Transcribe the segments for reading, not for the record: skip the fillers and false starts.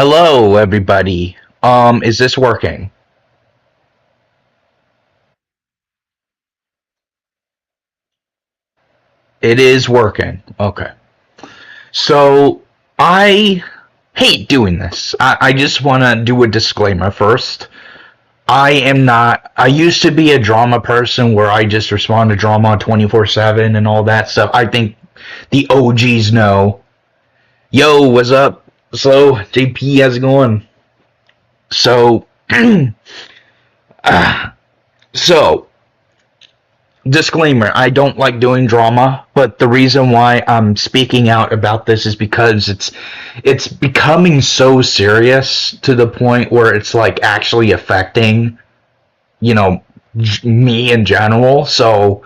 Hello, everybody. Is this working? It is working. Okay. So, I hate doing this. I just want to do a disclaimer first. I am not. I used to be a drama person where I just respond to drama 24/7 and all that stuff. I think the OGs know. Yo, what's up? So, JP, how's it going? So, uh, so, disclaimer, I don't like doing drama, but the reason why I'm speaking out about this is because it's becoming so serious to the point where it's like actually affecting, you know, me in general. So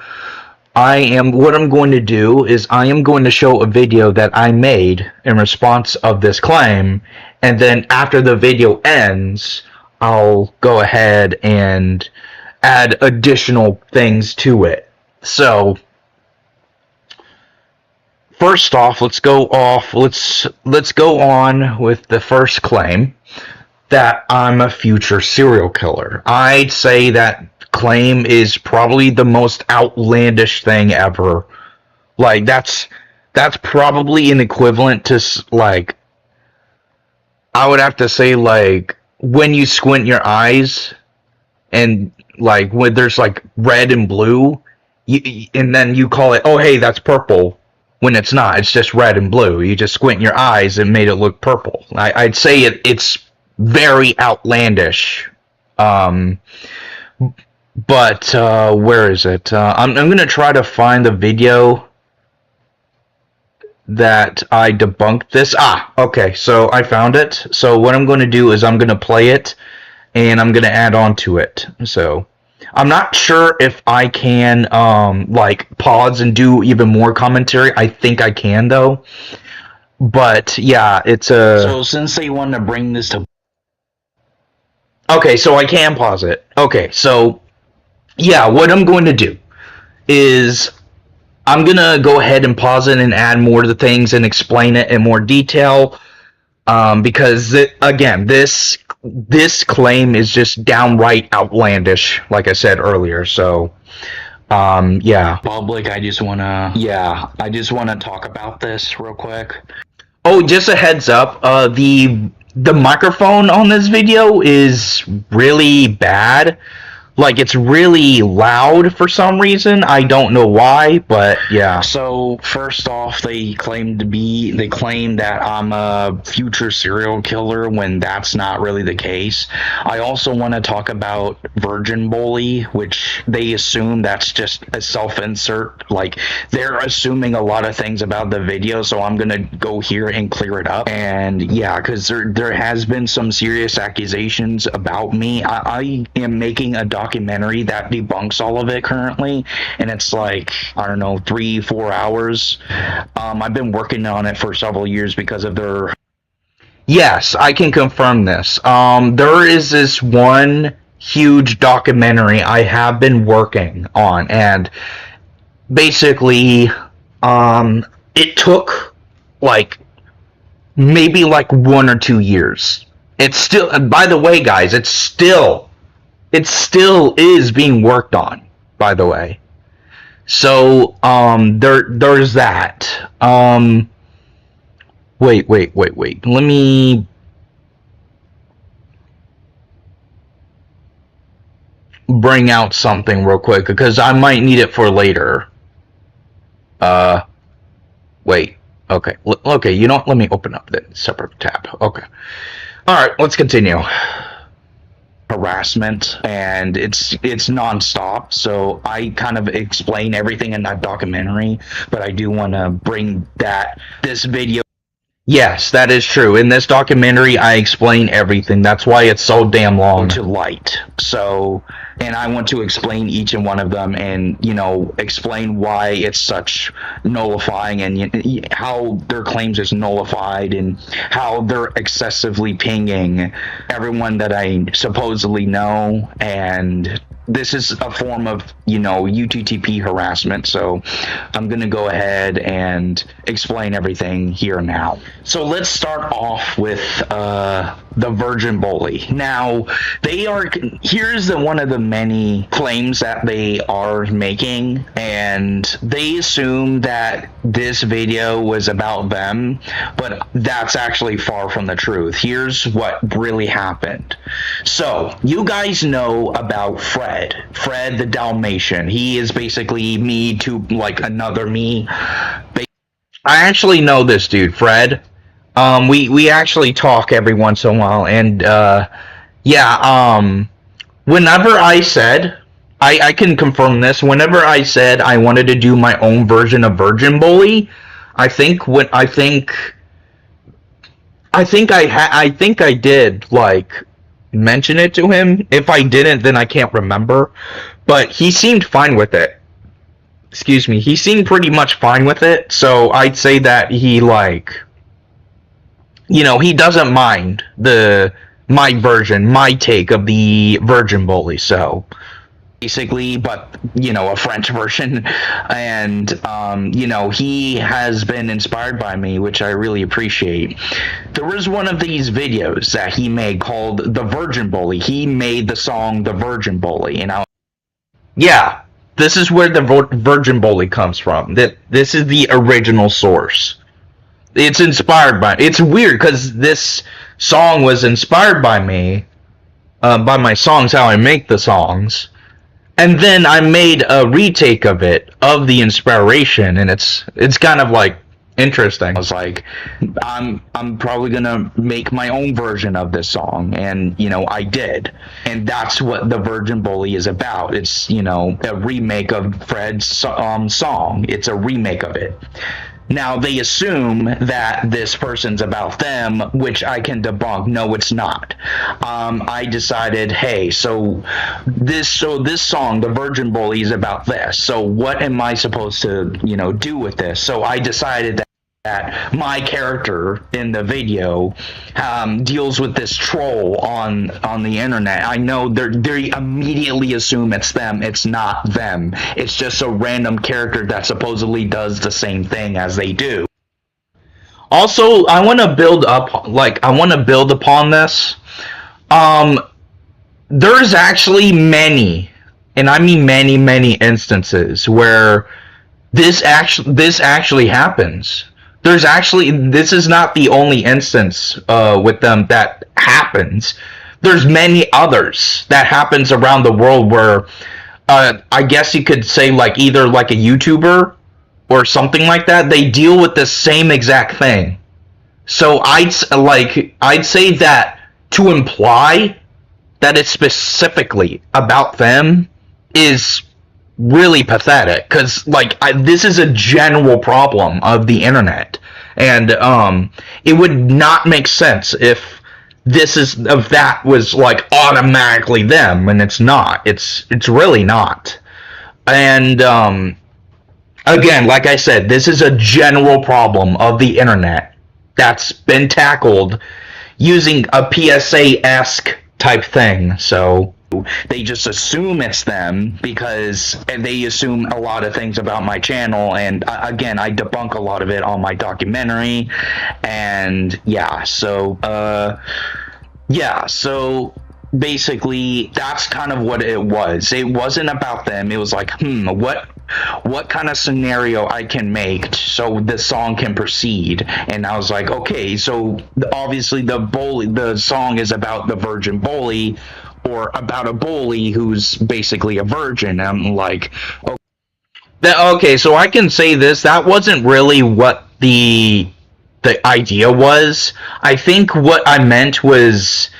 what I'm going to do is I am going to show a video that I made in response of this claim, and then after the video ends, I'll go ahead and add additional things to it. So first off, let's go on with the first claim that I'm a future serial killer. I'd say that claim is probably the most outlandish thing ever. Like that's probably an equivalent to like I would have to say like when you squint your eyes and like when there's like red and blue, and then you call it, oh hey, that's purple, when it's not. It's just red and blue. You just squint your eyes and made it look purple. I'd say it's very outlandish. But where is it? I'm gonna try to find the video that I debunked this. Okay, so I found it. So what I'm going to do is I'm going to play it and I'm going to add on to it. So I'm not sure if I can like pause and do even more commentary. I think I can though. But yeah, it's a So since they want to bring this to Okay, so I can pause it. Okay, so yeah, what I'm going to do is I'm gonna go ahead and pause it and add more to the things and explain it in more detail, because again, this claim is just downright outlandish, like I said earlier. So, yeah. Public, I just wanna talk about this real quick. Oh, just a heads up, the microphone on this video is really bad. Like, it's really loud for some reason. I don't know why, but yeah. So, first off, they claim that I'm a future serial killer when that's not really the case. I also want to talk about virgin bully, which they assume that's just a self-insert. Like, they're assuming a lot of things about the video, so I'm gonna go here and clear it up. And yeah, because there has been some serious accusations about me. I am making a documentary that debunks all of it currently, and it's like, I don't know, 3-4 hours. I've been working on it for several years because of their Yes, I can confirm this. There is this one huge documentary I have been working on, and basically it took like maybe like 1 or 2 years. It's still, and by the way, guys, it still is being worked on, by the way. So, there's that. Wait. Let me bring out something real quick, because I might need it for later. Wait. Okay. Okay, you know what? Let me open up the separate tab. Okay. Alright, let's continue. Harassment, and it's nonstop, so I kind of explain everything in that documentary, but I do want to bring this video. Yes, that is true. In this documentary, I explain everything. That's why it's so damn long. To light. So, and I want to explain each and one of them, and explain why it's such nullifying, and how their claims is nullified, and how they're excessively pinging everyone that I supposedly know, and this is a form of, UTTP harassment, so I'm gonna go ahead and explain everything here now. So let's start off with the Virgin Bully. Now, here's one of the many claims that they are making, and they assume that this video was about them, but that's actually far from the truth. Here's what really happened. So, you guys know about Fred the Dalmatian. He is basically me to like another me. I actually know this dude, Fred. We actually talk every once in a while, and whenever I said, I can confirm this. Whenever I said I wanted to do my own version of Virgin Bully, I think I did like mention it to him. If I didn't, then I can't remember. But he seemed fine with it. Excuse me. He seemed pretty much fine with it. So I'd say that he he doesn't mind my version, my take of the Virgin Bully. So basically, but a French version, and he has been inspired by me, which I really appreciate. There was one of these videos that he made called The Virgin Bully. He made the song The Virgin Bully, and this is where the Virgin Bully comes from. This is the original source. It's inspired by. It's weird because this song was inspired by me, by my songs, how I make the songs. And then I made a retake of it, of the inspiration, and it's kind of like interesting. I was like, I'm probably gonna make my own version of this song, and I did, and that's what the Virgin Bully is about. It's a remake of Fred's song. It's a remake of it. Now, they assume that this person's about them, which I can debunk. No, it's not. I decided, hey, so this song, The Virgin Bully, is about this. So what am I supposed to, do with this? So I decided that my character in the video deals with this troll on the internet. I know they immediately assume it's them. It's not them. It's just a random character that supposedly does the same thing as they do. Also, I want to build upon this. There's actually many, and I mean many instances where this actually happens. This is not the only instance with them that happens. There's many others that happens around the world where I guess you could say either a YouTuber or something like that, they deal with the same exact thing. So I'd say that to imply that it's specifically about them is really pathetic, because this is a general problem of the internet, and it would not make sense if that was automatically them, and it's not. It's really not. And again, like I said, this is a general problem of the internet that's been tackled using a PSA-esque type thing. So they just assume it's them because they assume a lot of things about my channel, and again, I debunk a lot of it on my documentary. And so basically that's kind of what it was. It wasn't about them. It was like, what kind of scenario I can make so the song can proceed. And I was like, okay, so obviously the song is about the Virgin Bully, or about a bully who's basically a virgin. And I'm like, okay, so I can say this. That wasn't really what the idea was. I think what I meant was,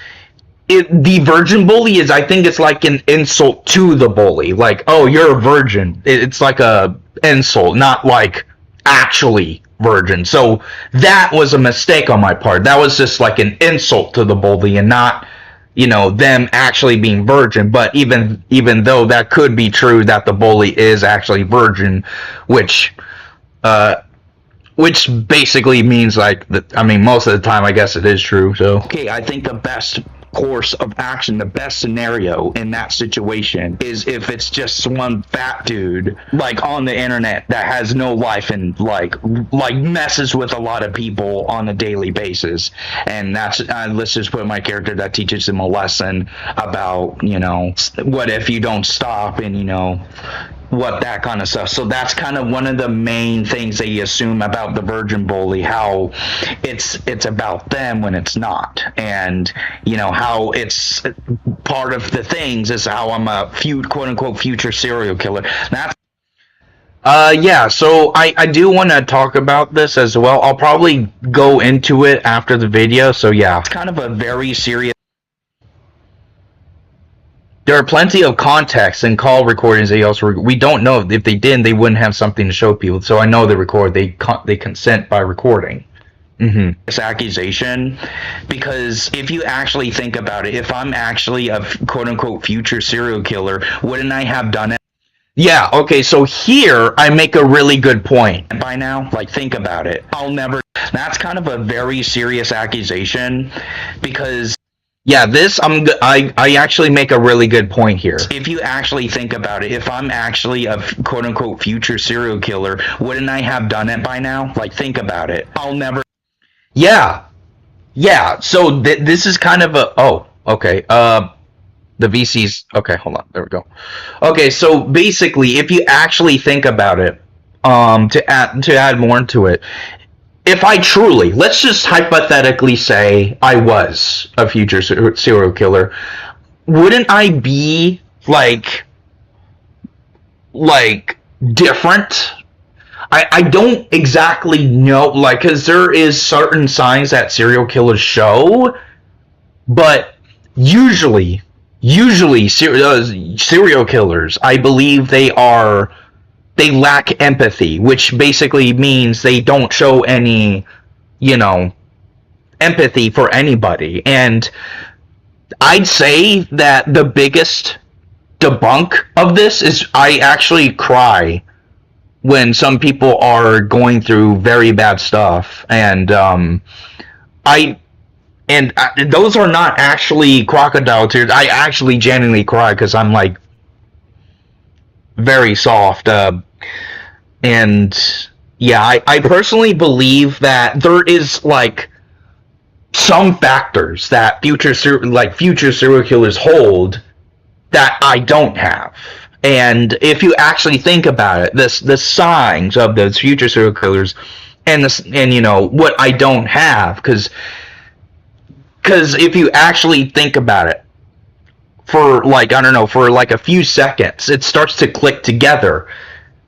the Virgin Bully is, I think it's like an insult to the bully. Like, oh, you're a virgin. It's like a insult, not like actually virgin. So that was a mistake on my part. That was just like an insult to the bully, and not them actually being virgin. But even though that could be true, that the bully is actually virgin, which basically means most of the time I guess it is true. So okay, I think the best course of action, the best scenario in that situation is if it's just one fat dude like on the internet that has no life and like messes with a lot of people on a daily basis, and that's let's just put my character that teaches him a lesson about, you know, what if you don't stop, and you know, what that kind of stuff. So that's kind of one of the main things that you assume about the virgin bully, how it's about them when it's not, and you know how it's part of the things is how I'm a quote unquote future serial killer. That's yeah, so I do want to talk about this as well. I'll probably go into it after the video. So yeah, it's kind of a very serious. There are plenty of contexts and call recordings they also we don't know. If they didn't, they wouldn't have something to show people. So I know they record. They consent by recording. This accusation, because if you actually think about it, if I'm actually a quote unquote future serial killer, wouldn't I have done it? Yeah. Okay. So here I make a really good point. By now, like, think about it. I'll never. That's kind of a very serious accusation, because. Yeah, this I actually make a really good point here. If you actually think about it, if I'm actually a quote unquote future serial killer, wouldn't I have done it by now? Like, think about it. I'll never. Yeah, yeah. So this is kind of a okay. The VCs. Okay, hold on. There we go. Okay, so basically, if you actually think about it, to add more into it. If I truly, let's just hypothetically say I was a future serial killer, wouldn't I be like different? I don't exactly know, like, because there is certain signs that serial killers show, but usually serial killers, I believe they lack empathy, which basically means they don't show any, you know, empathy for anybody. And I'd say that the biggest debunk of this is I actually cry when some people are going through very bad stuff, and those are not actually crocodile tears. I actually genuinely cry because I'm like very soft. And yeah, I personally believe that there is like some factors that future serial killers hold that I don't have. And if you actually think about it, the signs of those future serial killers, and you know what I don't have, because if you actually think about it, for like, I don't know, for like a few seconds, it starts to click together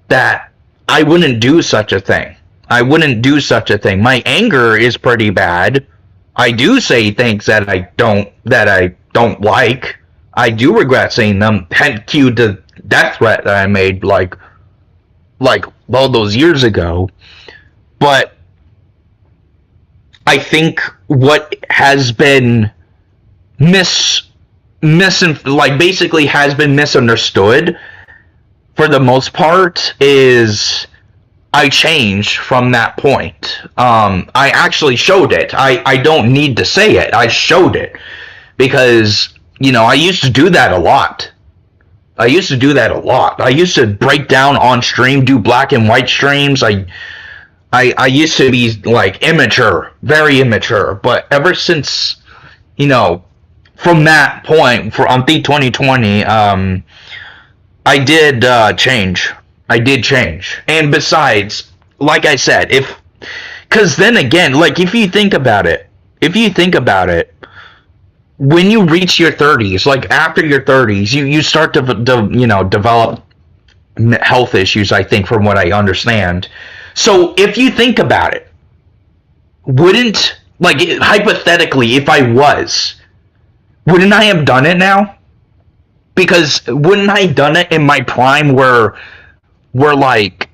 that I wouldn't do such a thing. I wouldn't do such a thing. My anger is pretty bad. I do say things that I don't like. I do regret saying them. Cue the death threat that I made like all those years ago. But I think what has been basically has been misunderstood for the most part is I changed from that point. I actually showed it. I don't need to say it. I showed it. Because, you know, I used to do that a lot. I used to break down on stream, do black and white streams. I used to be, like, immature. Very immature. But ever since, you know, from that point, I think 2020, I did change. I did change. And besides, like I said, because then again, like, if you think about it, when you reach your 30s, like after your 30s, you start to develop health issues, I think, from what I understand. So if you think about it, wouldn't, like, hypothetically, if I wouldn't I have done it now? Because wouldn't I have done it in my prime where like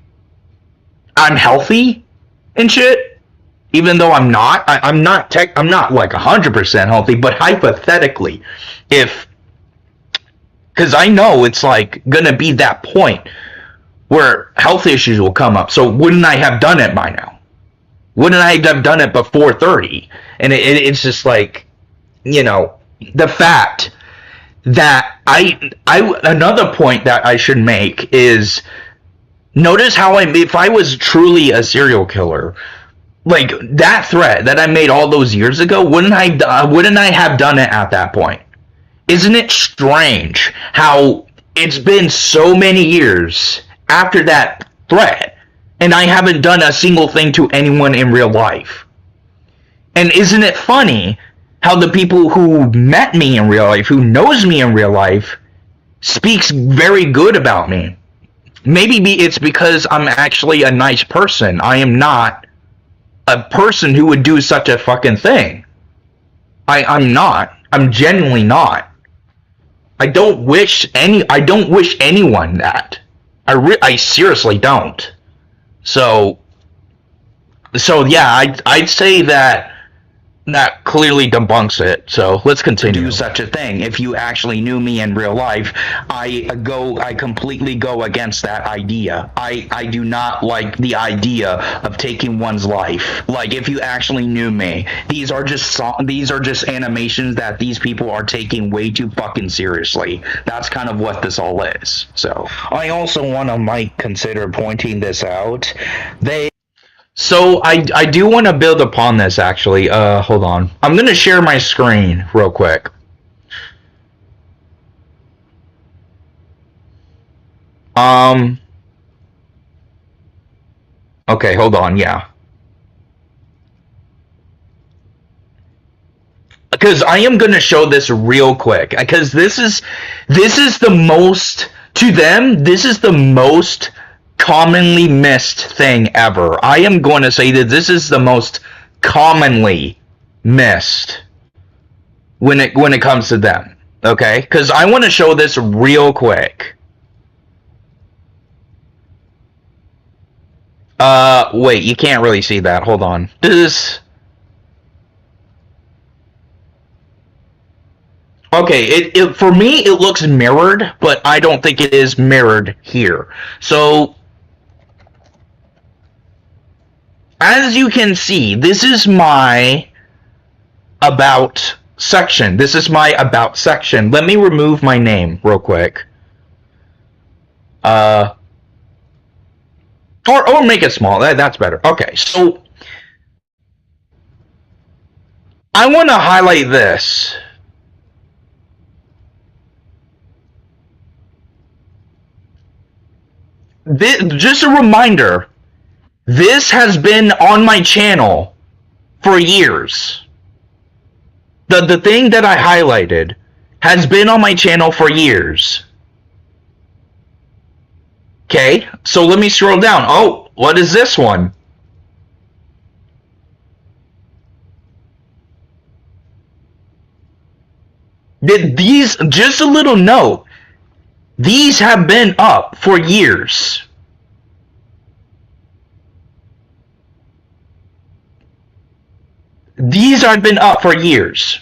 I'm healthy and shit? Even though I'm not like 100% healthy, but hypothetically, because I know it's like gonna be that point where health issues will come up. So wouldn't I have done it by now? Wouldn't I have done it before 30? And it's just like, you know, the fact that another point that I should make is, notice how if I was truly a serial killer, like that threat that I made all those years ago, wouldn't I have done it at that point? Isn't it strange how it's been so many years after that threat and I haven't done a single thing to anyone in real life? And isn't it funny how the people who met me in real life, who knows me in real life, speaks very good about me? Maybe it's because I'm actually a nice person. I am not a person who would do such a fucking thing. I'm not. I'm genuinely not. I don't wish anyone that. I seriously don't. So yeah, I'd say that clearly debunks it. So let's continue. Do such a thing. If you actually knew me in real life, I completely go against that idea. I do not like the idea of taking one's life. Like, if you actually knew me, these are just animations that these people are taking way too fucking seriously. That's kind of what this all is. So I also want to consider pointing this out. So I do want to build upon this, actually. Hold on. I'm going to share my screen real quick. Okay, hold on, yeah. Because I am going to show this real quick. Because this is the most, to them, this is the most commonly missed thing ever. I am going to say that this is the most commonly missed when it comes to them. Okay? Because I want to show this real quick. Wait, you can't really see that. Hold on. Okay, for me it looks mirrored, but I don't think it is mirrored here. So as you can see, this is my about section. This is my about section. Let me remove my name real quick. Or make it small. That's better. Okay, so I want to highlight this. Just a reminder, this has been on my channel for years. The thing that I highlighted has been on my channel for years. Okay, so let me scroll down. Oh, what is this one? Just a little note, these have been up for years. These have been up for years.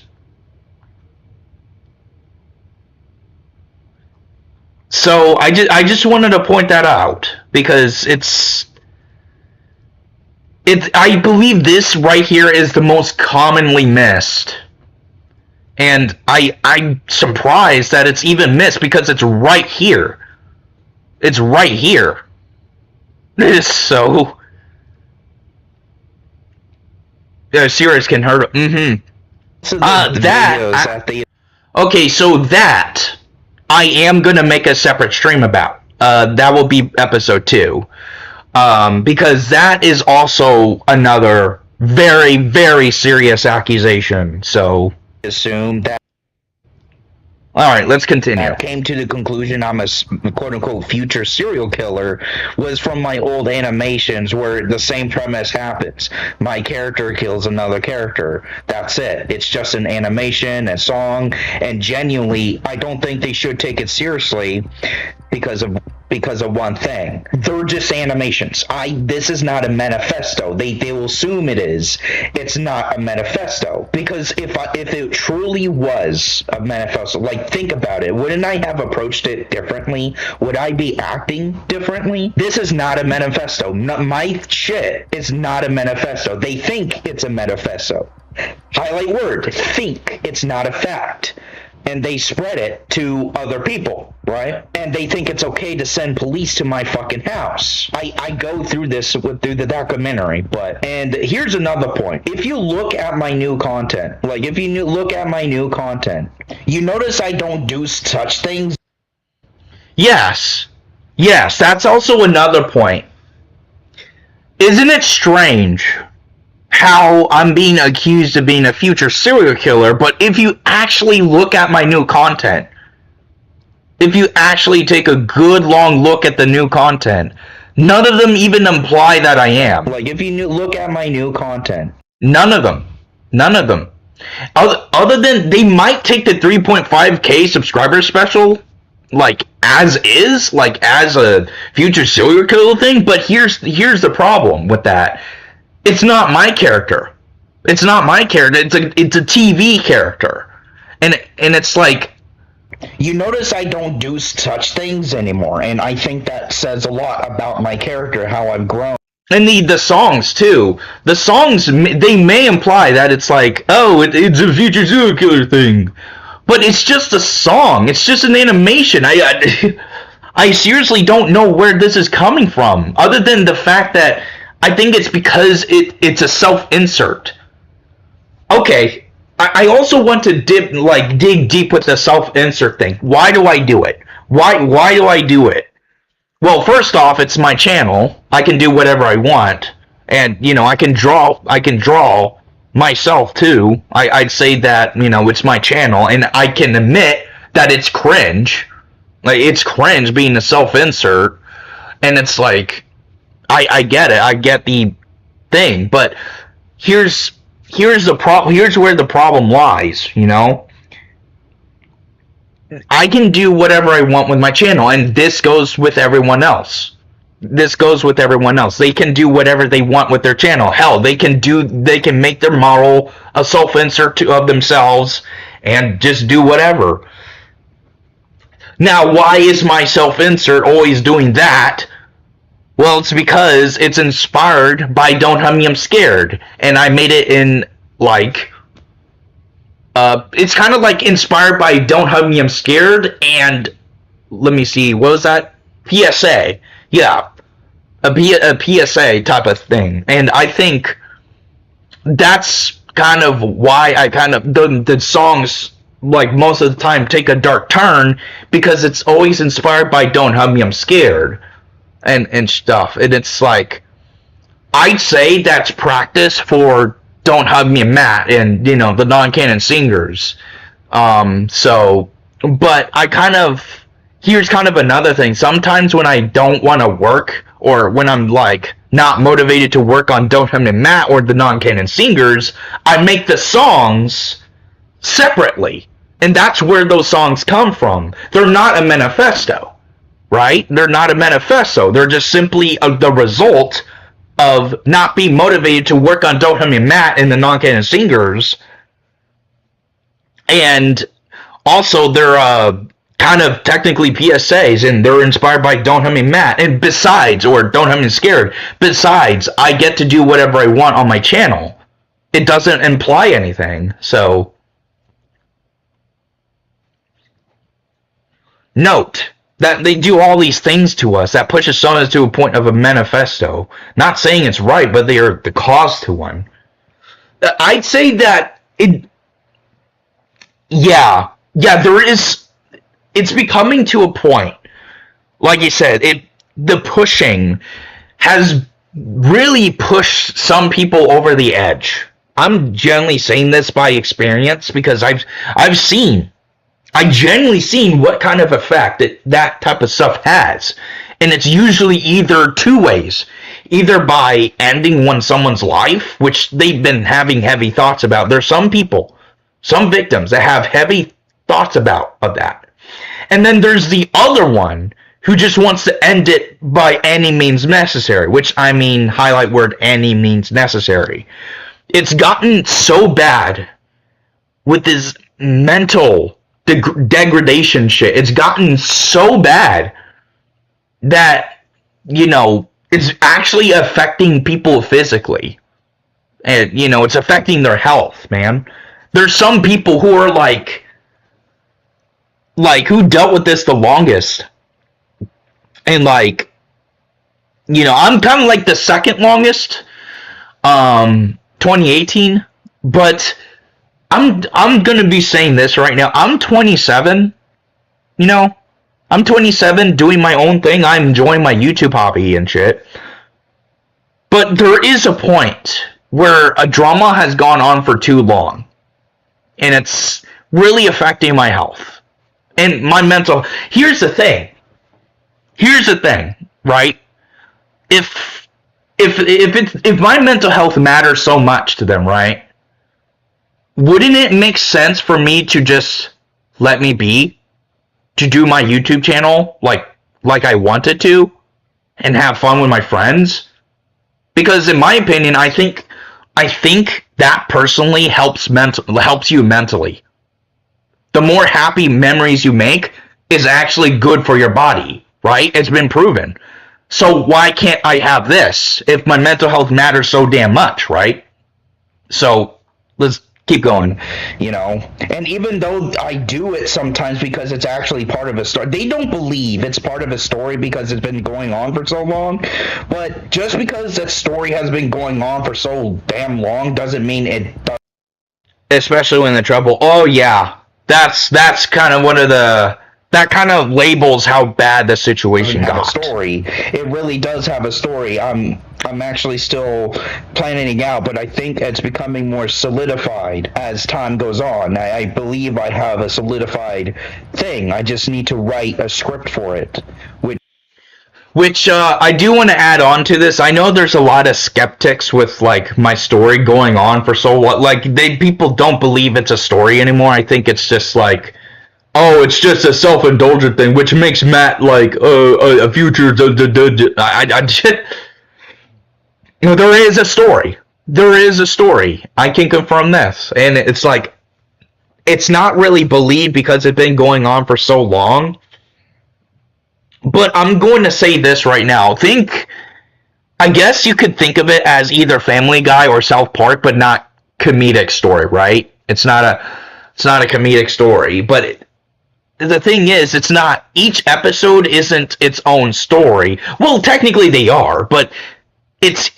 So I just wanted to point that out because I believe this right here is the most commonly missed. And I'm surprised that it's even missed because it's right here. It's right here. It is so... Yeah, Sirius can hurt. Mm-hmm. Okay, so that I am gonna make a separate stream about. That will be episode 2. Because that is also another very, very serious accusation. So assume that. Alright, let's continue. I came to the conclusion I'm a quote-unquote future serial killer was from my old animations where the same premise happens. My character kills another character. That's it. It's just an animation, a song, and genuinely, I don't think they should take it seriously because of one thing. They're just animations. This is not a manifesto. They will assume it is. It's not a manifesto. Because if it truly was a manifesto, like, think about it, wouldn't I have approached it differently? Would I be acting differently? This is not a manifesto. My shit is not a manifesto. They think it's a manifesto. Highlight word, think. It's not a fact. And they spread it to other people, right? And they think it's okay to send police to my fucking house. I go through this through the documentary, and here's another point. If you look at my new content, you notice I don't do such things. Yes, that's also another point. Isn't it strange how I'm being accused of being a future serial killer, but if you actually look at my new content, if you actually take a good long look at the new content, none of them even imply that I am. Like, if you look at my new content, none of them. Other than they might take the 3.5k subscriber special, like, as is, like, as a future serial killer thing, but here's the problem with that. It's not my character. It's a TV character. And it's like, you notice I don't do such things anymore, and I think that says a lot about my character, how I've grown. And the songs too. The songs, they may imply that it's like, oh, it's a future serial killer thing. But it's just a song. It's just an animation. I seriously don't know where this is coming from, other than the fact that I think it's because it's a self-insert. Okay, I also want to dig deep with the self-insert thing. Why do I do it? Why do I do it? Well, first off, it's my channel. I can do whatever I want, and I can draw myself too. I'd say that it's my channel, and I can admit that it's cringe. Like, it's cringe being a self-insert, and it's like, I get it. I get the thing, but here's the problem. Here's where the problem lies. I can do whatever I want with my channel, and this goes with everyone else. They can do whatever they want with their channel. Hell, they can make their model a self-insert of themselves and just do whatever. Now, why is my self-insert always doing that? Well, it's because it's inspired by Don't Hug Me, I'm Scared. And I made it in, like, it's kind of like inspired by Don't Hug Me, I'm Scared, and, let me see, what was that? PSA. Yeah. A PSA type of thing. And I think that's kind of why the songs, like, most of the time take a dark turn, because it's always inspired by Don't Hug Me, I'm Scared. And stuff, and it's like, I'd say that's practice for Don't Hug Me and Matt and the non-canon singers. But here's kind of another thing. Sometimes when I don't want to work, or when I'm like not motivated to work on Don't Hug Me and Matt or the non-canon singers, I make the songs separately, and that's where those songs come from. They're not a manifesto. Right? They're not a manifesto. They're just simply the result of not being motivated to work on Don't Hug Me, Matt and the non-canon singers. And also, they're kind of technically PSAs, and they're inspired by Don't Hug Me, Matt. And besides, or Don't Hug Me, Scared. Besides, I get to do whatever I want on my channel. It doesn't imply anything. So, note that they do all these things to us that pushes us to a point of a manifesto. Not saying it's right, but they are the cause to one. I'd say that there is. It's becoming to a point, like you said, the pushing has really pushed some people over the edge. I'm generally saying this by experience, because I genuinely seen what kind of effect that type of stuff has. And it's usually either two ways. Either by ending someone's life, which they've been having heavy thoughts about. There's some people, some victims, that have heavy thoughts of that. And then there's the other one who just wants to end it by any means necessary, which I mean, highlight word, any means necessary. It's gotten so bad with this mental degradation shit. It's gotten so bad that, you know, it's actually affecting people physically. And, you know, it's affecting their health, man. There's some people who are who dealt with this the longest. And, like, you know, I'm kind of like the second longest, 2018, but I'm gonna be saying this right now. I'm 27, you know, I'm 27 doing my own thing. I'm enjoying my YouTube hobby and shit. But there is a point where a drama has gone on for too long, and it's really affecting my health and my mental. Here's the thing, right? If my mental health matters so much to them, right? Wouldn't it make sense for me to just let me be, to do my YouTube channel like I wanted to, and have fun with my friends? Because in my opinion, I think that personally helps you mentally. The more happy memories you make is actually good for your body, right? It's been proven. So why can't I have this if my mental health matters so damn much, right? So let's keep going, you know. And even though I do it sometimes because it's actually part of a story, they don't believe it's part of a story because it's been going on for so long. But just because that story has been going on for so damn long doesn't mean it does. Especially when the trouble. Oh yeah, that's kind of one of the. That kind of labels how bad the situation got. A story. It really does have a story. I'm actually still planning it out, but I think it's becoming more solidified as time goes on. I believe I have a solidified thing. I just need to write a script for it. Which I do want to add on to this. I know there's a lot of skeptics with like my story going on for so long. Like people don't believe it's a story anymore. I think it's just like, oh, it's just a self-indulgent thing, which makes Matt like a future. You know, there is a story. There is a story. I can confirm this, and it's like, it's not really believed because it's been going on for so long. But I'm going to say this right now. I guess you could think of it as either Family Guy or South Park, but not comedic story, right? It's not a comedic story, but the thing is, it's not, each episode isn't its own story. Well, technically they are, but it's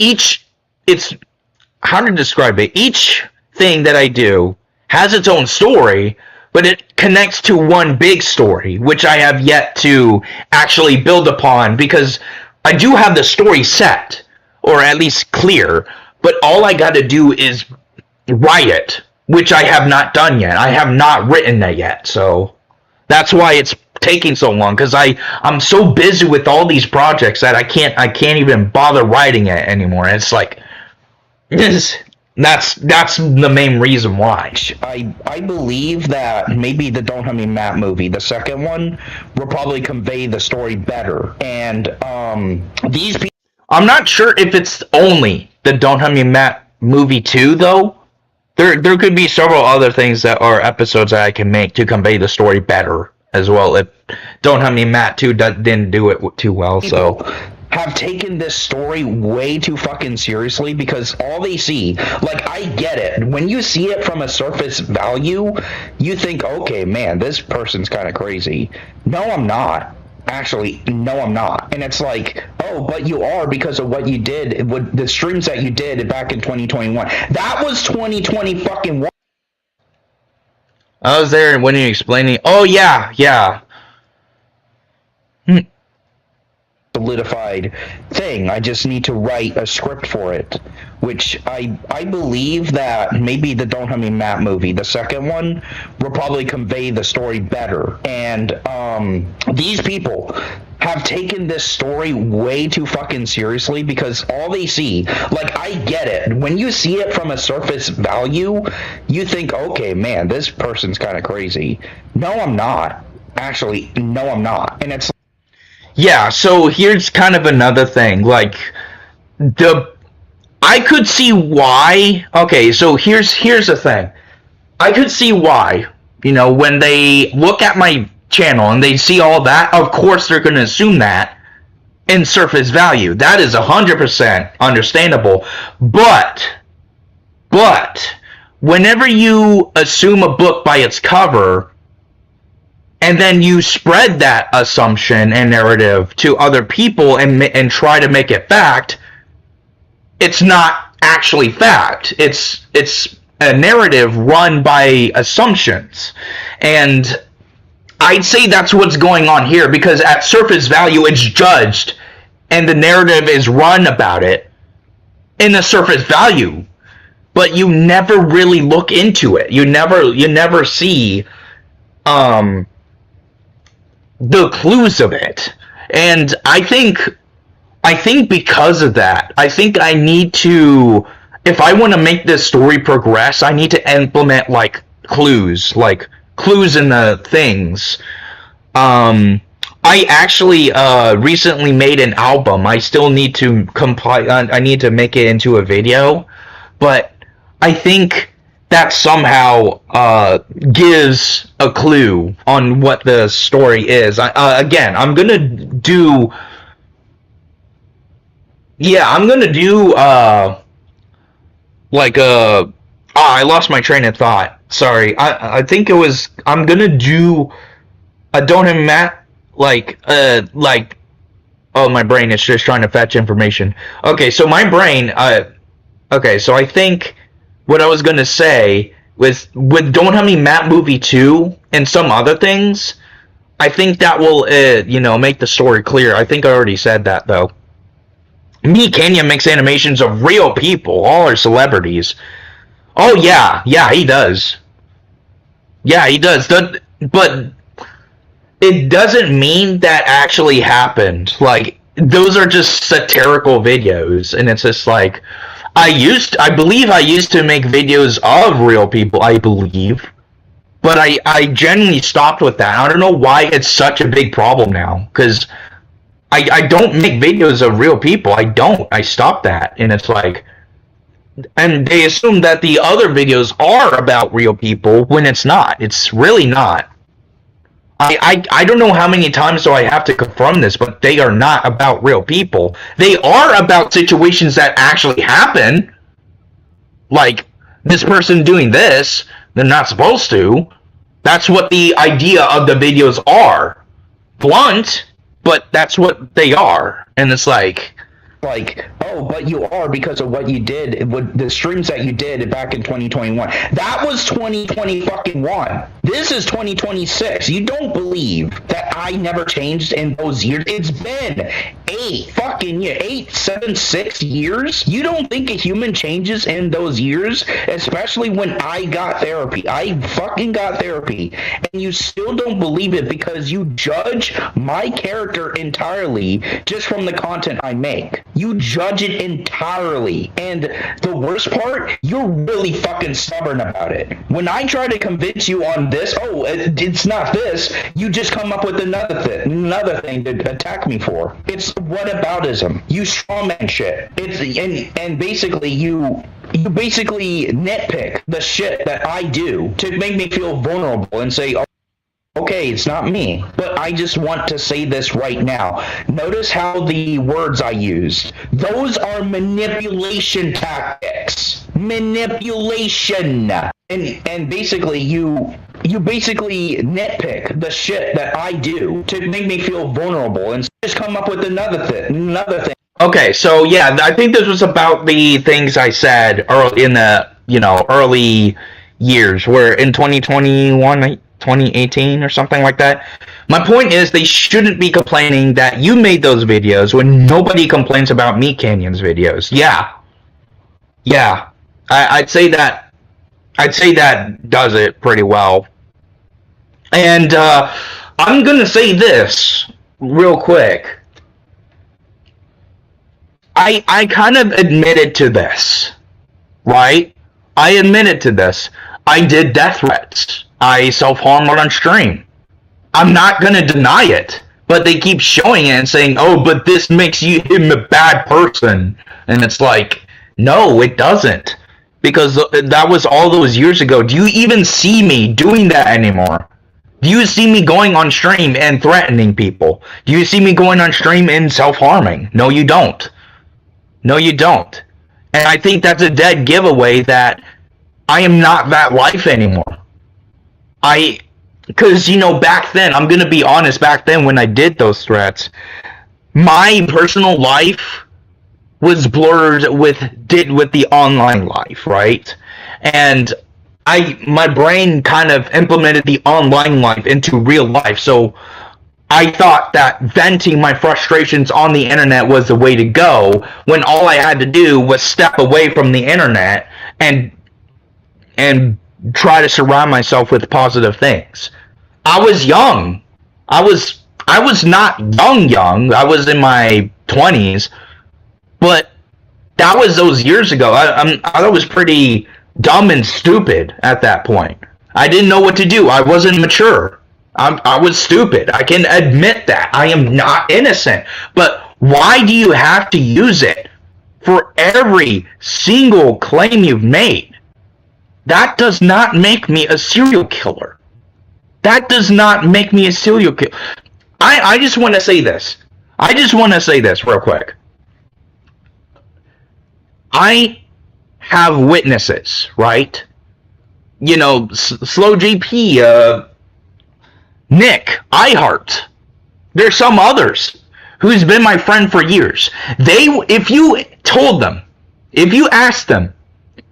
how to describe it? Each thing that I do has its own story, but it connects to one big story, which I have yet to actually build upon, because I do have the story set, or at least clear, but all I gotta do is write it, which I have not done yet. I have not written that yet, so that's why it's taking so long, because I'm so busy with all these projects that I can't even bother writing it anymore. It's like, that's the main reason why. I believe that maybe the Don't Hurt Me Matt movie, the second one, will probably convey the story better. And these people, I'm not sure if it's only the Don't Hurt Me Matt movie 2 though. There could be several other things that are episodes that I can make to convey the story better as well. If Don't Hurt Me Matt 2 didn't do it too well, so have taken this story way too fucking seriously, because all they see, like, I get it. When you see it from a surface value, you think, okay, man, this person's kind of crazy. No, I'm not. Actually, no, I'm not. And it's like, oh, but you are, because of what you did, with the streams that you did back in 2021. That was 2020 fucking one. I was there when you explaining. Oh yeah. Solidified thing. I just need to write a script for it, which I believe that maybe the Don't Hurt Me Matt movie, the second one, will probably convey the story better. And these people have taken this story way too fucking seriously, because all they see, like, I get it. When you see it from a surface value, you think, okay, man, this person's kind of crazy. No, I'm not. Actually, no, I'm not. And it's, yeah, so here's kind of another thing, like, I could see why. Okay, so here's the thing. I could see why. You know, when they look at my channel and they see all that, of course they're going to assume that in surface value. That is 100% understandable. But whenever you assume a book by its cover, and then you spread that assumption and narrative to other people and try to make it fact, it's not actually fact. It's a narrative run by assumptions. And I'd say that's what's going on here, because at surface value it's judged and the narrative is run about it in the surface value, but you never really look into it. You never see the clues of it. And I think because of that, I think I need to, if I want to make this story progress, I need to implement like clues in the things. I actually recently made an album. I still need to I need to make it into a video, but I think that somehow gives a clue on what the story is. Again, I'm gonna do like a I lost my train of thought. Sorry. I think it was I'm gonna do a Don't Him Matt like oh, my brain is just trying to fetch information. Okay, so my brain okay, so I think what I was gonna say with Don't Have Me Matt movie 2 and some other things, I think that will make the story clear. I think I already said that though. Me Canyon makes animations of real people, all are celebrities. Oh yeah, he does. Yeah, he does. But it doesn't mean that actually happened. Like, those are just satirical videos, and it's just like I believe I used to make videos of real people, I believe. But I genuinely stopped with that. I don't know why it's such a big problem now, because I don't make videos of real people. I don't. I stopped that, and it's like, and they assume that the other videos are about real people when it's not. It's really not. I don't know how many times do I have to confirm this, but they are not about real people. They are about situations that actually happen. Like, this person doing this, they're not supposed to. That's what the idea of the videos are. Blunt, but that's what they are. And it's like, oh, but you are because of what you did, with the streams that you did back in 2021. That was 2020 fucking one. This is 2026. You don't believe that I never changed in those years? It's been 6 years? You don't think a human changes in those years? Especially when I got therapy. I fucking got therapy. And you still don't believe it because you judge my character entirely just from the content I make. You judge it entirely. And the worst part, you're really fucking stubborn about it. When I try to convince you on this, oh, it's not this, you just come up with another thing to attack me for. It's whataboutism. You strawman shit. And basically you basically nitpick the shit that I do to make me feel vulnerable and say, oh, okay, it's not me, but I just want to say this right now. Notice how the words I used. Those are manipulation tactics. Manipulation. And basically you basically nitpick the shit that I do to make me feel vulnerable and just come up with another thing. Okay, so yeah, I think this was about the things I said early in the, early years, where in 2021, 2018 or something like that. My point is, they shouldn't be complaining that you made those videos when nobody complains about Meat Canyon's videos. Yeah, I'd say that does it pretty well. And I'm gonna say this real quick. I kind of admitted to this, right? I admitted to this. I did death threats. I self-harmed on stream. I'm not going to deny it, but they keep showing it and saying, oh, but this makes him a bad person. And it's like, no, it doesn't. because that was all those years ago. Do you even see me doing that anymore? Do you see me going on stream and threatening people? Do you see me going on stream and self-harming? No, you don't. No, you don't. And I think that's a dead giveaway that I am not that life anymore. Because, you know, back then, I'm going to be honest, back then when I did those threats, my personal life was blurred with the online life, right? And my brain kind of implemented the online life into real life. So I thought that venting my frustrations on the internet was the way to go, when all I had to do was step away from the internet and try to surround myself with positive things. I was young. I was not young. I was in my 20s, but that was those years ago. I was pretty dumb and stupid at that point. I didn't know what to do. I wasn't mature. I was stupid. I can admit that. I am not innocent. But why do you have to use it for every single claim you've made? That does not make me a serial killer. That does not make me a serial killer. I just want to say this. I just want to say this real quick. I have witnesses, right? You know, Slow GP, Nick, iHeart. There's some others who's been my friend for years. If you told them, if you asked them,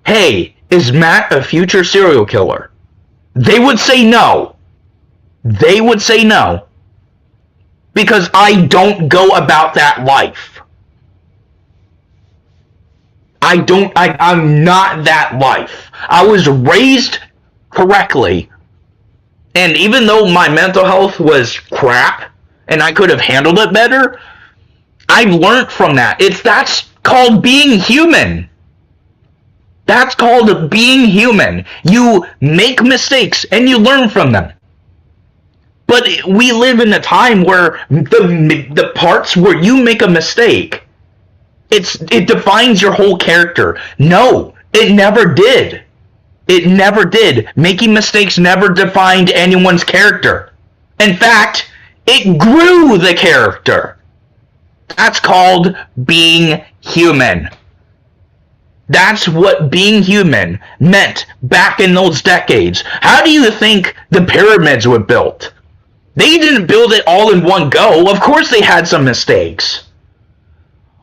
hey, is Matt a future serial killer? They would say no. They would say no. Because I don't go about that life. I'm not that life. I was raised correctly. And even though my mental health was crap, and I could have handled it better, I've learned from that. That's called being human. That's called being human. You make mistakes and you learn from them. But we live in a time where the parts where you make a mistake, it defines your whole character. No, it never did. It never did. Making mistakes never defined anyone's character. In fact, it grew the character. That's called being human. That's what being human meant back in those decades. How do you think the pyramids were built? They didn't build it all in one go. Of course they had some mistakes.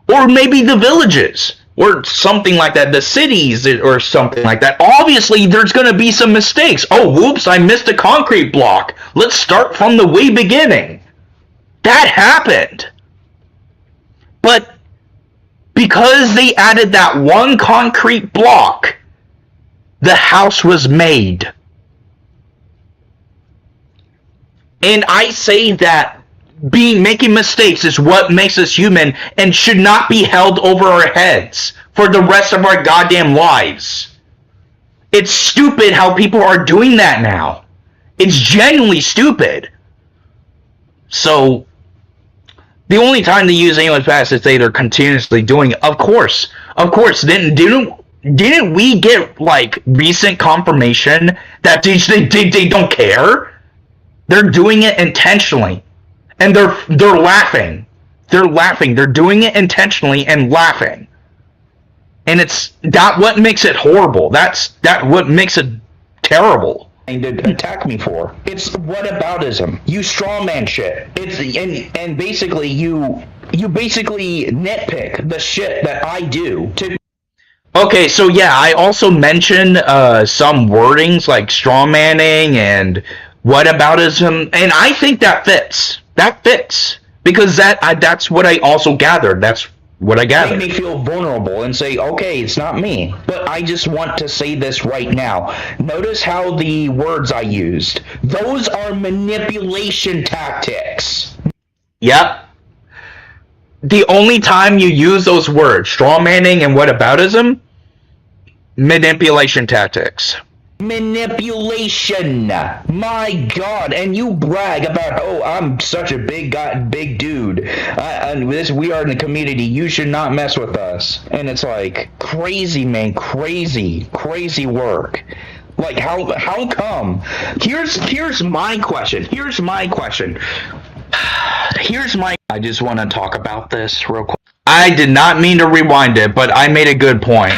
Or maybe the villages, or something like that, the cities, or something like that. Obviously, there's going to be some mistakes. Oh, whoops, I missed a concrete block. Let's start from the way beginning. That happened. But because they added that one concrete block, the house was made. And I say that making mistakes is what makes us human and should not be held over our heads for the rest of our goddamn lives. It's stupid how people are doing that now. It's genuinely stupid. So, the only time they use anyone's past is they're continuously doing it. Of course. Didn't we get, like, recent confirmation that they don't care? They're doing it intentionally. And they're laughing. They're laughing. They're doing it intentionally and laughing. And it's that what makes it horrible. That's what makes it terrible. To attack me for. It's whataboutism. You strawman shit. And basically you basically nitpick the shit that I do. Okay, so yeah, I also mentioned some wordings like strawmanning and whataboutism, and I think that fits. That fits. Because that's what I also gathered. That's what I gathered. Made me feel vulnerable and say, okay, it's not me. But I just want to say this right now. Notice how the words I used. Those are manipulation tactics. Yep. The only time you use those words, strawmanning and whataboutism, manipulation tactics. Manipulation. My God, and you brag about, oh, I'm such a big guy, big dude. We are in the community. You should not mess with us. And it's like crazy, man, crazy work. Like how come? Here's my question. I just want to talk about this real quick. I did not mean to rewind it, but I made a good point.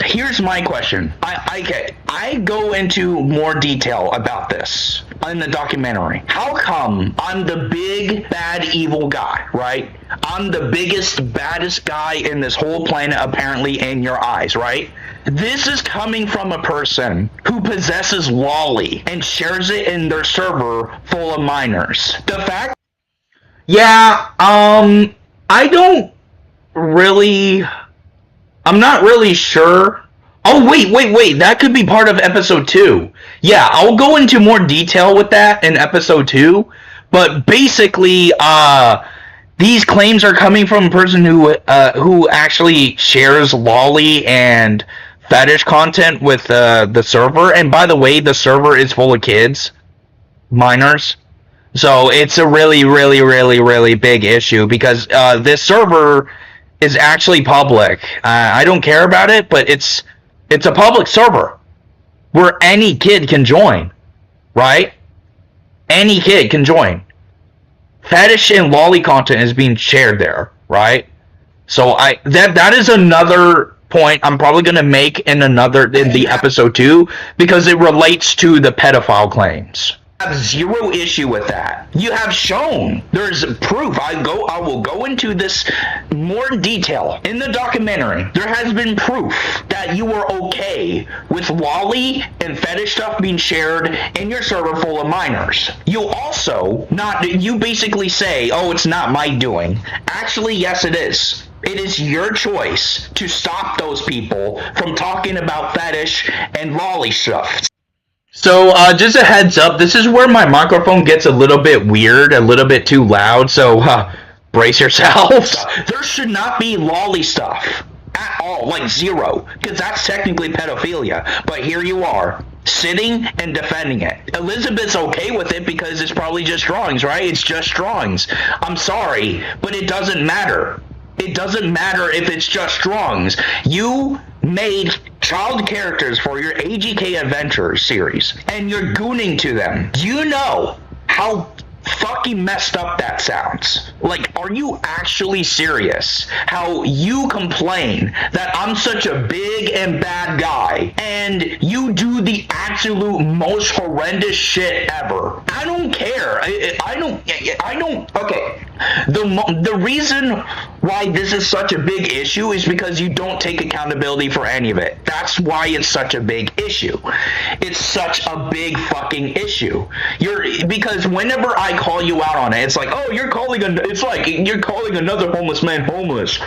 Here's my question. I go into more detail about this in the documentary. How come I'm the big, bad, evil guy, right? I'm the biggest, baddest guy in this whole planet, apparently, in your eyes, right? This is coming from a person who possesses Lolly and shares it in their server full of minors. The fact... Yeah, I don't really... I'm not really sure. Oh, wait. That could be part of episode 2. Yeah, I'll go into more detail with that in episode 2. But basically, these claims are coming from a person who actually shares lolly and fetish content with the server. And by the way, the server is full of kids, minors. So it's a really big issue because this server is actually public. I don't care about it, but it's a public server where any kid can join, right? Any kid can join. Fetish and lolly content is being shared there, right? So that is another point I'm probably going to make in the episode 2 because it relates to the pedophile claims. I have zero issue with that. You have shown. There's proof. I will go into this more detail in the documentary. There has been proof that you were okay with lolly and fetish stuff being shared in your server full of minors. You basically say, oh, it's not my doing. Actually, yes, it is. It is your choice to stop those people from talking about fetish and lolly stuff. So, just a heads up, this is where my microphone gets a little bit weird, a little bit too loud, so, brace yourselves. There should not be lolly stuff. At all, like zero, because that's technically pedophilia. But here you are, sitting and defending it. Elizabeth's okay with it because it's probably just drawings, right? It's just drawings. I'm sorry, but it doesn't matter. It doesn't matter if it's just drawings. You made child characters for your AGK Adventures series, and you're gooning to them. Do you know how fucking messed up that sounds? Like, are you actually serious? How you complain that I'm such a big and bad guy, and you do the absolute most horrendous shit ever. I don't care. I don't. Okay. The reason why this is such a big issue is because you don't take accountability for any of it. That's why it's such a big issue. It's such a big fucking issue. Because whenever I call you out on it, it's like, oh, you're calling another homeless man homeless.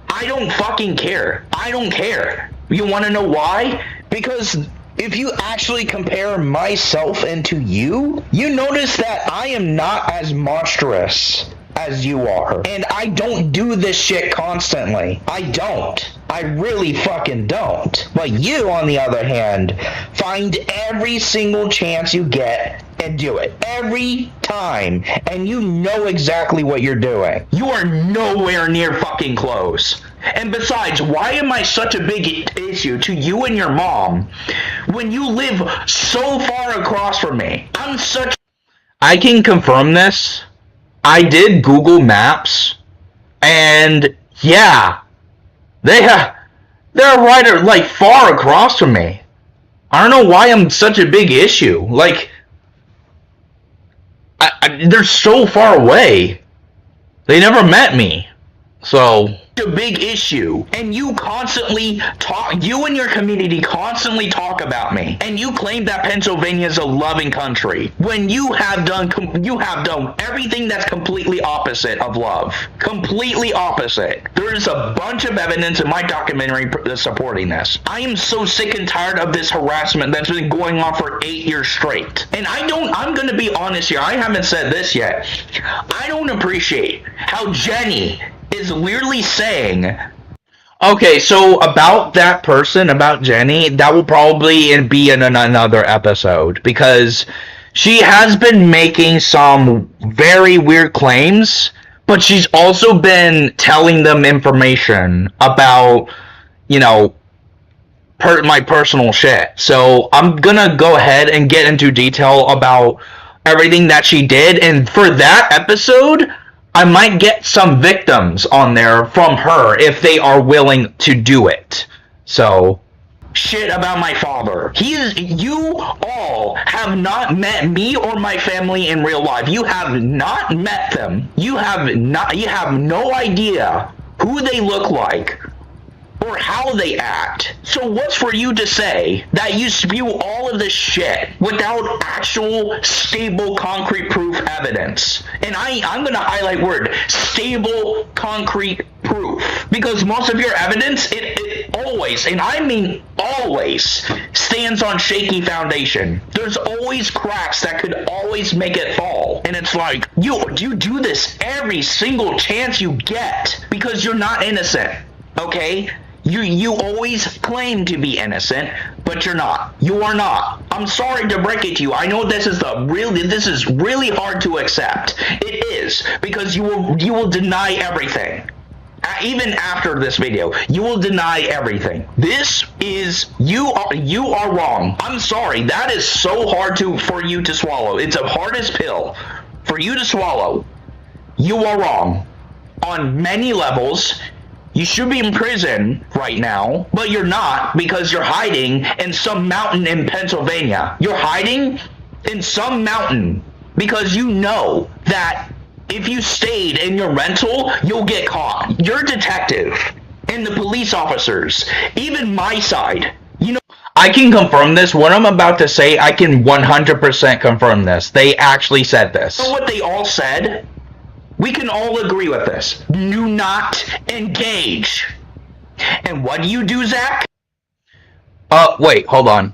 I don't fucking care. I don't care. You want to know why? Because if you actually compare myself into you, you notice that I am not as monstrous as you are. And I don't do this shit constantly. I don't. I really fucking don't. But you, on the other hand, find every single chance you get and do it. Every time. And you know exactly what you're doing. You are nowhere near fucking close. And besides, why am I such a big issue to you and your mom when you live so far across from me? I can confirm this. I did Google Maps, and yeah, they're right, like, far across from me. I don't know why I'm such a big issue. Like, they're so far away. They never met me, so a big issue, and you and your community constantly talk about me, and you claim that Pennsylvania is a loving country when you have done everything that's completely opposite of love. Completely opposite. There's a bunch of evidence in my documentary supporting this. I am so sick and tired of this harassment that's been going on for 8 years straight. And I'm gonna be honest here, I haven't said this yet. I don't appreciate how Jenny is literally saying, Okay, so about that person, about Jenny, that will probably be in another episode because she has been making some very weird claims, but she's also been telling them information about, you know, my personal shit. So I'm gonna go ahead and get into detail about everything that she did, and for that episode, I might get some victims on there from her if they are willing to do it. So shit about my father. You all have not met me or my family in real life. You have not met them. You have no idea who they look like or how they act. So what's for you to say that you spew all of this shit without actual stable concrete proof evidence? And I'm gonna highlight word stable concrete proof, because most of your evidence it always, and I mean always, stands on shaky foundation. There's always cracks that could always make it fall, and it's like you do this every single chance you get because you're not innocent. Okay, you always claim to be innocent, but you're not. You are not. I'm sorry to break it to you. I know this is really hard to accept. It is, because you will deny everything. Even after this video, you will deny everything. You are wrong. I'm sorry. That is so hard for you to swallow. It's the hardest pill for you to swallow. You are wrong on many levels. You should be in prison right now, but you're not, because you're hiding in some mountain in Pennsylvania. You're hiding in some mountain because you know that if you stayed in your rental, you'll get caught. Your detective and the police officers, even my side, you know, I can confirm this. What I'm about to say, I can 100% confirm this. They actually said this. You know what they all said? We can all agree with this. Do not engage. And what do you do, Zach? Wait, hold on.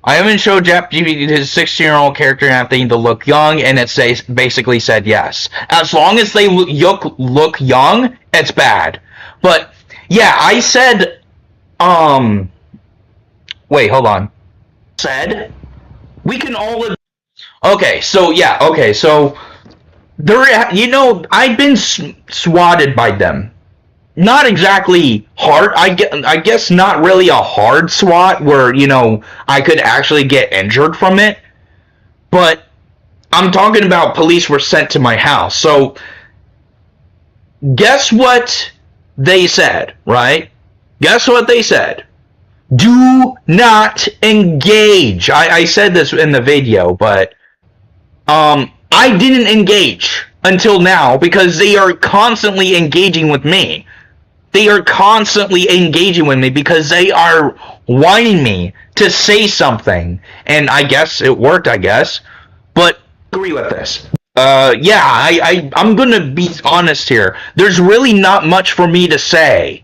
I haven't showed JapGPT his 16-year-old character and I think to look young, and it basically said yes. As long as they look young, it's bad. But, yeah, I said, wait, hold on. Said, we can all agree. Okay, so, yeah, okay, so I've been swatted by them. Not exactly hard. I guess not really a hard swat where, I could actually get injured from it. But I'm talking about police were sent to my house. So, guess what they said, right? Guess what they said? Do not engage. I said this in the video, but, I didn't engage until now because they are constantly engaging with me. They are constantly engaging with me because they are wanting me to say something. And I guess it worked, But agree with this. I'm gonna be honest here. There's really not much for me to say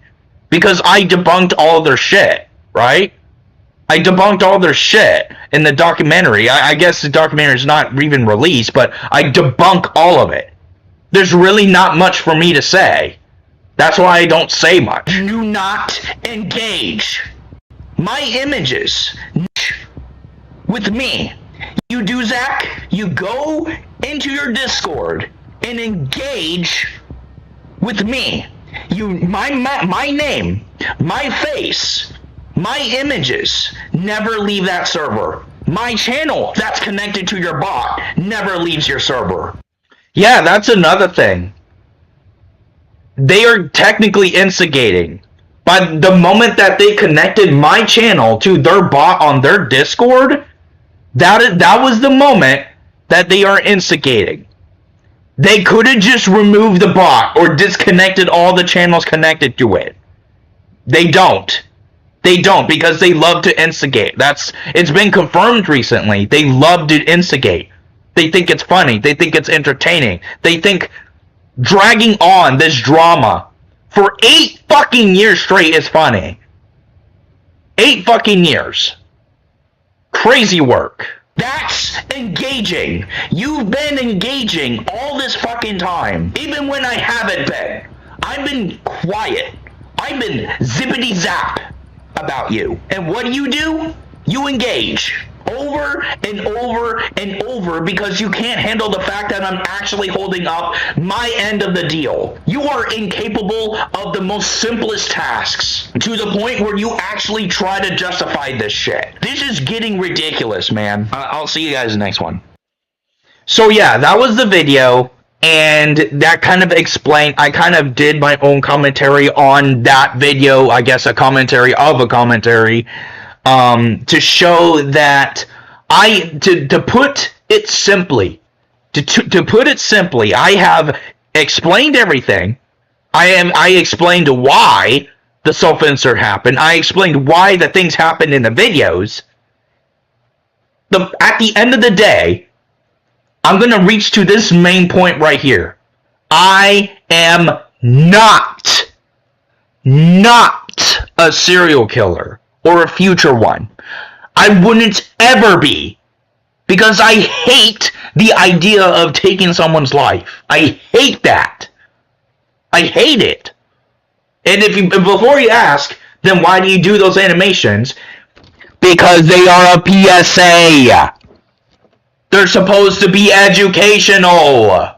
because I debunked all their shit, right? I debunked all their shit in the documentary. I guess the documentary is not even released, but I debunk all of it. There's really not much for me to say. That's why I don't say much. Do not engage. My images with me. You do, Zach? You go into your Discord and engage with me. My name, my face, my images never leave that server. My channel that's connected to your bot never leaves your server. Yeah, that's another thing. They are technically instigating. By the moment that they connected my channel to their bot on their Discord, that was the moment that they are instigating. They could have just removed the bot or disconnected all the channels connected to it. They don't. They don't, because they love to instigate. It's been confirmed recently. They love to instigate. They think it's funny. They think it's entertaining. They think dragging on this drama for 8 fucking years straight is funny. 8 fucking years. Crazy work. That's engaging. You've been engaging all this fucking time. Even when I haven't been. I've been quiet. I've been zippity zap about you. And what do? You engage over and over and over because you can't handle the fact that I'm actually holding up my end of the deal. You are incapable of the most simplest tasks to the point where you actually try to justify this shit. This is getting ridiculous, man. I'll see you guys in the next one. So yeah, that was the video. And that kind of explained, I kind of did my own commentary on that video, I guess a commentary of a commentary, to show that to put it simply, I have explained everything. I explained why the self-insert happened. I explained why the things happened in the videos. At the end of the day, I'm going to reach to this main point right here. I am not a serial killer or a future one. I wouldn't ever be, because I hate the idea of taking someone's life. I hate that. I hate it. And before you ask, then why do you do those animations? Because they are a PSA. They're supposed to be educational.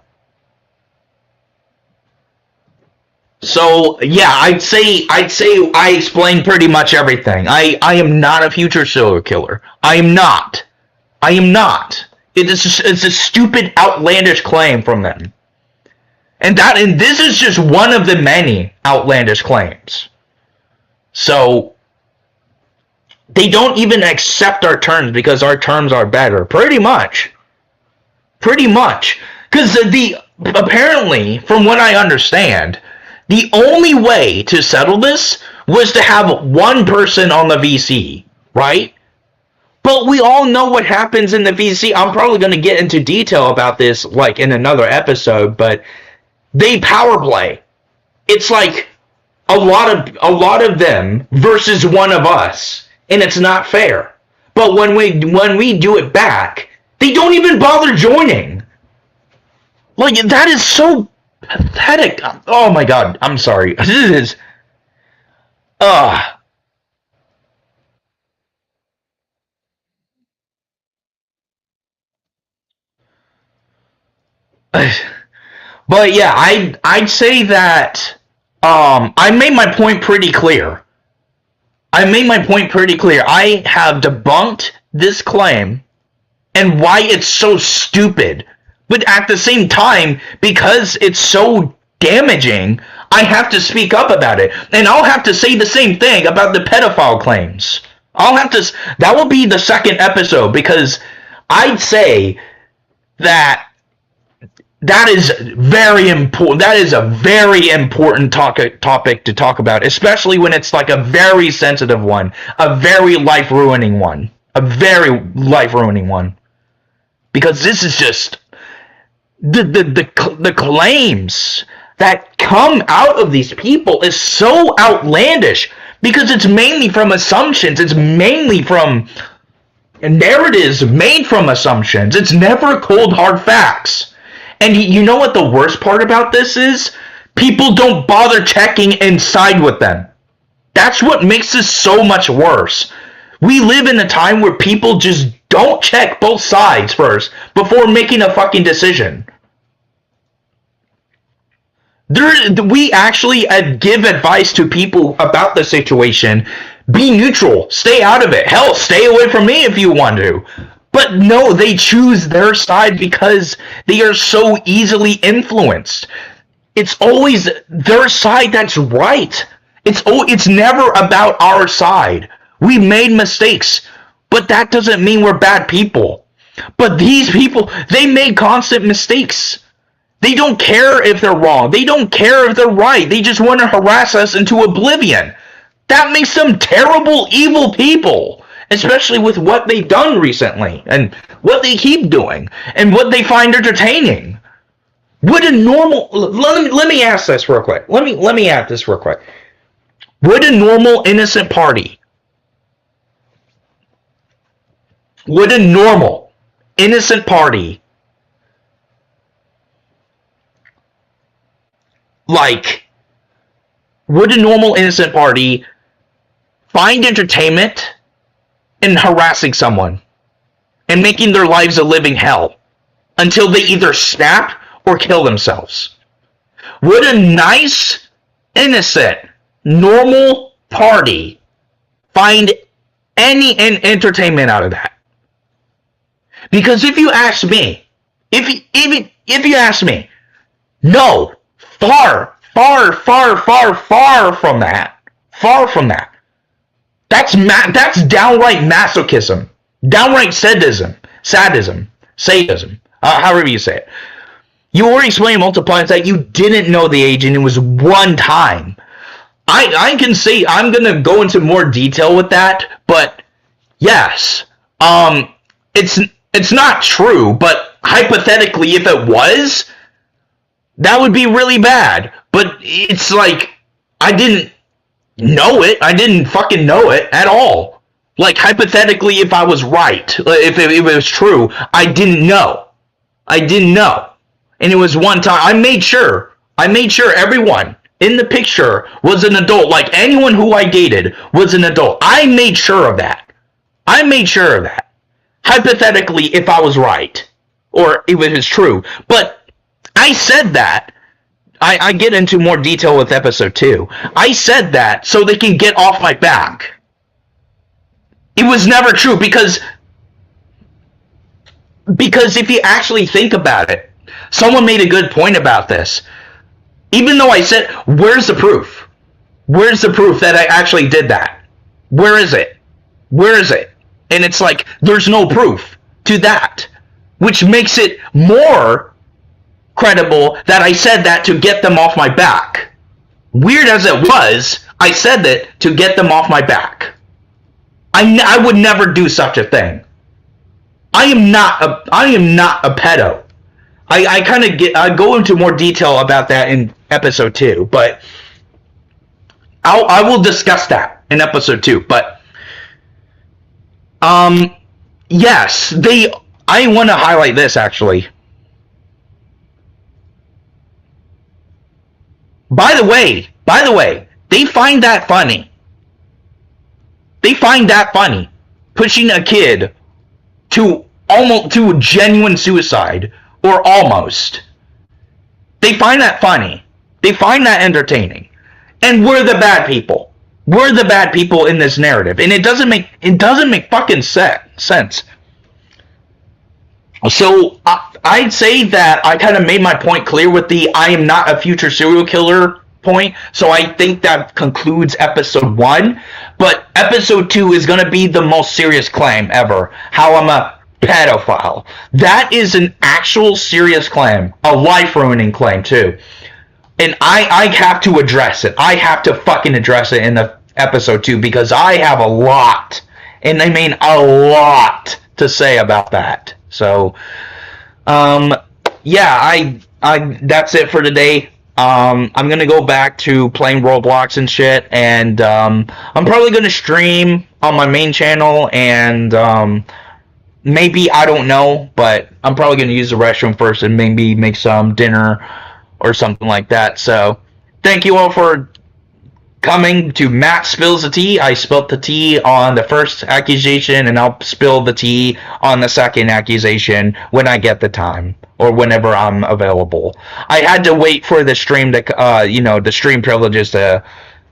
So yeah, I'd say I explained pretty much everything. I am not a future serial killer. I am not. It's a stupid, outlandish claim from them. And this is just one of the many outlandish claims. So they don't even accept our terms because our terms are better. Pretty much. Because apparently, from what I understand, the only way to settle this was to have one person on the VC, right? But we all know what happens in the VC. I'm probably going to get into detail about this like in another episode, but they power play. It's like a lot of them versus one of us, and it's not fair. But when we do it back, they don't even bother joining. Like, that is so pathetic. Oh my god, I'm sorry. This is But yeah, I'd say that I made my point pretty clear. I have debunked this claim and why it's so stupid. But at the same time, because it's so damaging, I have to speak up about it. And I'll have to say the same thing about the pedophile claims. That will be the second episode, because I'd say that is very important. That is a very important topic to talk about, especially when it's like a very sensitive one, a very life-ruining one. Because this is just the claims that come out of these people is so outlandish, because it's mainly from assumptions. It's mainly from narratives made from assumptions. It's never cold hard facts. And you know what the worst part about this is? People don't bother checking inside with them. That's what makes this so much worse. We live in a time where people just don't check both sides first before making a fucking decision. We actually give advice to people about the situation. Be neutral. Stay out of it. Hell, stay away from me if you want to. But no, they choose their side because they are so easily influenced. It's always their side that's right. It's never about our side. We made mistakes, but that doesn't mean we're bad people. But these people, they made constant mistakes. They don't care if they're wrong. They don't care if they're right. They just want to harass us into oblivion. That makes them terrible, evil people. Especially with what they've done recently, and what they keep doing, and what they find entertaining. Would a normal... Let me ask this real quick. Let me ask this real quick. Would a normal, innocent party... Would a normal, innocent party... like... would a normal innocent party find entertainment in harassing someone and making their lives a living hell until they either snap or kill themselves? Would a nice, innocent, normal party find any entertainment out of that? Because if you ask me, if you ask me, no, far from that. Far from that. That's downright masochism, downright sadism, however you say it. You already explained multiple times that you didn't know the age and it was one time. I can say, I'm gonna go into more detail with that, but yes, it's not true, but hypothetically, if it was, that would be really bad. But it's like, I didn't know it. I didn't fucking know it at all. Like, hypothetically, if I was right, if it was true, I didn't know. And it was one time. I made sure everyone in the picture was an adult. Like, anyone who I dated was an adult. I made sure of that. Hypothetically, if I was right, or if it was true. But I said that. I get into more detail with episode 2. I said that so they can get off my back. It was never true because if you actually think about it, someone made a good point about this. Even though I said, where's the proof? Where's the proof that I actually did that? Where is it? And it's like, there's no proof to that, which makes it more credible that I said that to get them off my back. Weird as it was, I said that to get them off my back. I would never do such a thing. I am not a pedo. I go into more detail about that in episode 2, but I will discuss that in episode 2. But yes, I want to highlight this actually. By the way, they find that funny. Pushing a kid to genuine suicide, or almost. They find that funny. They find that entertaining. And we're the bad people. We're the bad people in this narrative, and it doesn't make fucking sense. So I'd say that I kind of made my point clear with the I am not a future serial killer point. So I think that concludes episode 1. But episode 2 is going to be the most serious claim ever. How I'm a pedophile. That is an actual serious claim. A life-ruining claim, too. And I have to address it. I have to fucking address it in the episode 2 because I have a lot, and I mean a lot, to say about that. So, yeah, I that's it for today. I'm gonna go back to playing Roblox and shit, and I'm probably gonna stream on my main channel, and maybe, I don't know, but I'm probably gonna use the restroom first and maybe make some dinner or something like that. So, thank you all for coming to Matt Spills the Tea. I spilled the tea on the first accusation, and I'll spill the tea on the second accusation when I get the time, or whenever I'm available. I had to wait for the stream to, the stream privileges to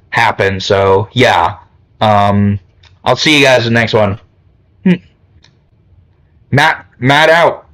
happen, so, yeah. I'll see you guys in the next one. Matt out.